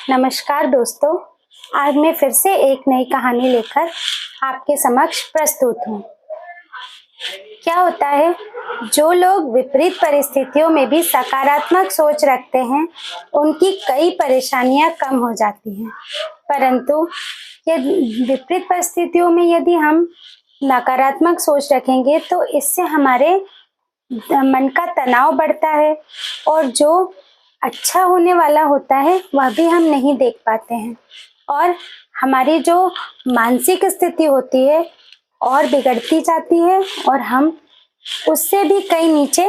नमस्कार दोस्तों, आज मैं फिर से एक नई कहानी लेकर आपके समक्ष प्रस्तुत हूँ। क्या होता है, जो लोग विपरीत परिस्थितियों में भी सकारात्मक सोच रखते हैं, उनकी कई परेशानियां कम हो जाती हैं। परंतु विपरीत परिस्थितियों में यदि हम नकारात्मक सोच रखेंगे तो इससे हमारे मन का तनाव बढ़ता है और जो अच्छा होने वाला होता है वह भी हम नहीं देख पाते हैं और हमारी जो मानसिक स्थिति होती है और बिगड़ती जाती है और हम उससे भी कहीं नीचे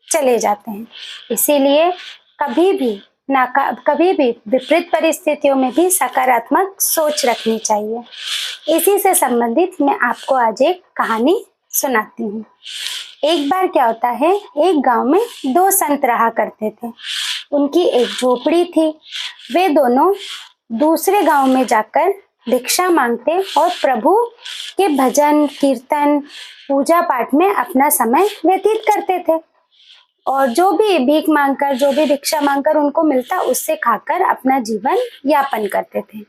चले जाते हैं। इसीलिए कभी भी विपरीत परिस्थितियों में भी सकारात्मक सोच रखनी चाहिए। इसी से संबंधित मैं आपको आज एक कहानी सुनाती हूँ। एक बार क्या होता है, एक गांव में दो संत रहा करते थे। उनकी एक झोपड़ी थी। वे दोनों दूसरे गांव में जाकर भिक्षा मांगते और प्रभु के भजन कीर्तन पूजा पाठ में अपना समय व्यतीत करते थे और जो भी भिक्षा मांगकर उनको मिलता उससे खाकर अपना जीवन यापन करते थे।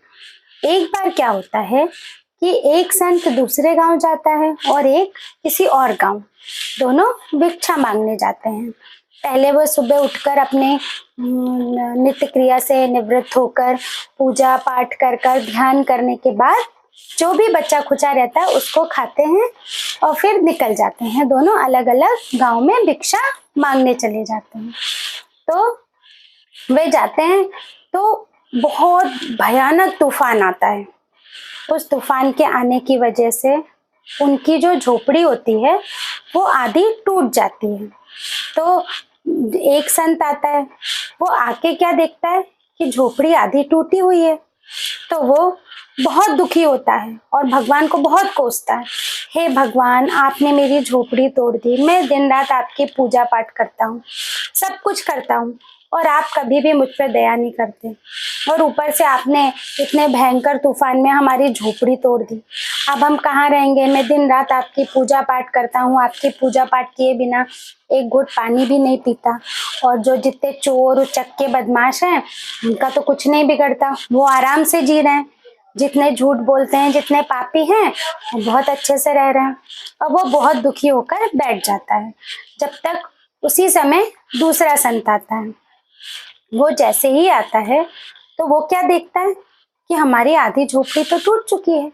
एक बार क्या होता है कि एक संत दूसरे गांव जाता है और एक किसी और गांव, दोनों भिक्षा मांगने जाते हैं। पहले वो सुबह उठकर अपने नित्य क्रिया से निवृत्त होकर पूजा पाठ कर ध्यान करने के बाद जो भी बच्चा खुचा रहता है उसको खाते हैं और फिर निकल जाते हैं। दोनों अलग अलग गांव में भिक्षा मांगने चले जाते हैं। तो वे जाते हैं तो बहुत भयानक तूफान आता है। उस तूफान के आने की वजह से उनकी जो झोपड़ी होती है वो आधी टूट जाती है। तो एक संत आता है, वो आके क्या देखता है कि झोपड़ी आधी टूटी हुई है। तो वो बहुत दुखी होता है और भगवान को बहुत कोसता है, हे भगवान, आपने मेरी झोपड़ी तोड़ दी। मैं दिन रात आपकी पूजा पाठ करता हूँ, सब कुछ करता हूँ और आप कभी भी मुझ पर दया नहीं करते और ऊपर से आपने इतने भयंकर तूफान में हमारी झोपड़ी तोड़ दी। अब हम कहाँ रहेंगे? मैं दिन रात आपकी पूजा पाठ करता हूँ, आपकी पूजा पाठ किए बिना एक घूंट पानी भी नहीं पीता और जो जितने चोर उचक्के बदमाश हैं उनका तो कुछ नहीं बिगड़ता, वो आराम से जी रहे हैं। जितने झूठ बोलते हैं, जितने पापी हैं, वो बहुत अच्छे से रह रहे हैं। और वो बहुत दुखी होकर बैठ जाता है। जब तक उसी समय दूसरा संत आता है। वो जैसे ही आता है तो वो क्या देखता है कि हमारी आधी झोपड़ी तो टूट चुकी है।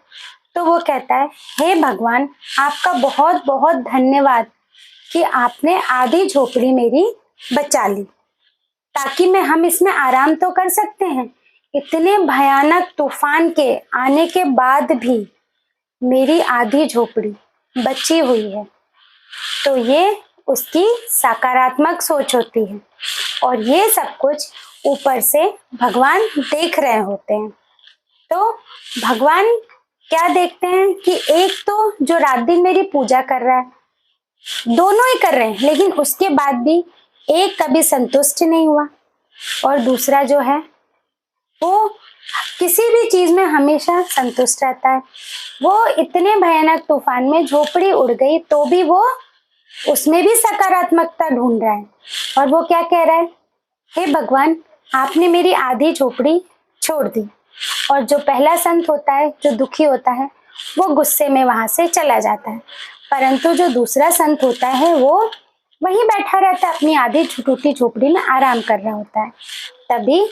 तो वो कहता है, हे भगवान, आपका बहुत बहुत धन्यवाद कि आपने आधी झोपड़ी मेरी बचा ली ताकि हम इसमें आराम तो कर सकते हैं। इतने भयानक तूफान के आने के बाद भी मेरी आधी झोपड़ी बची हुई है। तो ये उसकी सकारात्मक सोच होती है और ये सब कुछ ऊपर से भगवान देख रहे होते हैं। तो भगवान क्या देखते हैं कि एक तो जो रात दिन मेरी पूजा कर रहा है, दोनों ही कर रहे हैं, लेकिन उसके बाद भी एक कभी संतुष्ट नहीं हुआ और दूसरा जो है वो किसी भी चीज में हमेशा संतुष्ट रहता है। वो इतने भयानक तूफान में झोपड़ी उड़ गई तो भी वो उसमें भी सकारात्मकता ढूंढ रहा है और वो क्या कह रहा है, हे भगवान, आपने मेरी आधी झोपड़ी छोड़ दी। और जो पहला संत होता है, जो दुखी होता है, वो गुस्से में वहां से चला जाता है। परंतु जो दूसरा संत होता है वो वहीं बैठा रहता है, अपनी आधी टूटी झोपड़ी में आराम कर रहा होता है। तभी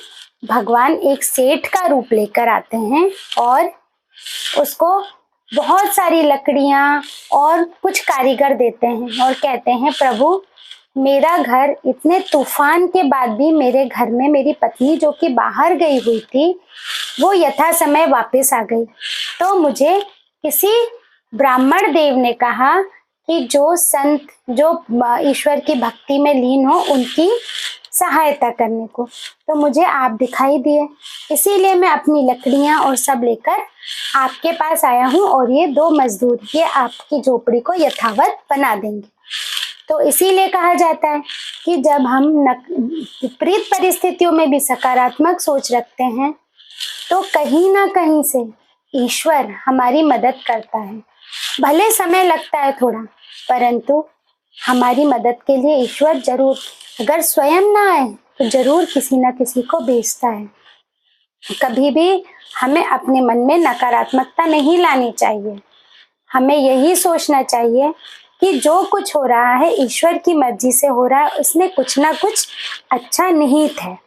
भगवान एक सेठ का रूप लेकर आते हैं और उसको बहुत सारी लकड़ियां और कुछ कारीगर देते हैं और कहते हैं, प्रभु, मेरा घर इतने तूफान के बाद भी मेरे घर में मेरी पत्नी जो कि बाहर गई हुई थी वो यथा समय वापस आ गई। तो मुझे किसी ब्राह्मण देव ने कहा कि जो संत जो ईश्वर की भक्ति में लीन हो उनकी सहायता करने को, तो मुझे आप दिखाई दिए, इसीलिए मैं अपनी लकड़ियां और सब लेकर आपके पास आया हूँ और ये दो मजदूर ये आपकी झोपड़ी को यथावत बना देंगे। तो इसीलिए कहा जाता है कि जब हम विपरीत परिस्थितियों में भी सकारात्मक सोच रखते हैं तो कहीं ना कहीं से ईश्वर हमारी मदद करता है। भले समय लगता है थोड़ा, परंतु हमारी मदद के लिए ईश्वर जरूर, अगर स्वयं ना आए तो जरूर किसी ना किसी को भेजता है। कभी भी हमें अपने मन में नकारात्मकता नहीं लानी चाहिए। हमें यही सोचना चाहिए कि जो कुछ हो रहा है ईश्वर की मर्जी से हो रहा है, उसमें कुछ ना कुछ अच्छा निहित है।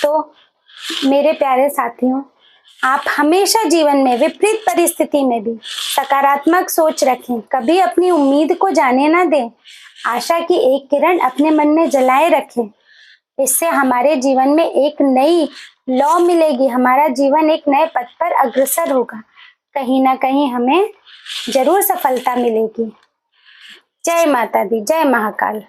तो मेरे प्यारे साथियों, आप हमेशा जीवन में विपरीत परिस्थिति में भी सकारात्मक सोच रखें। कभी अपनी उम्मीद को जाने ना दें। आशा की एक किरण अपने मन में जलाए रखें। इससे हमारे जीवन में एक नई लौ मिलेगी। हमारा जीवन एक नए पथ पर अग्रसर होगा। कहीं ना कहीं हमें जरूर सफलता मिलेगी। जय माता दी, जय महाकाल।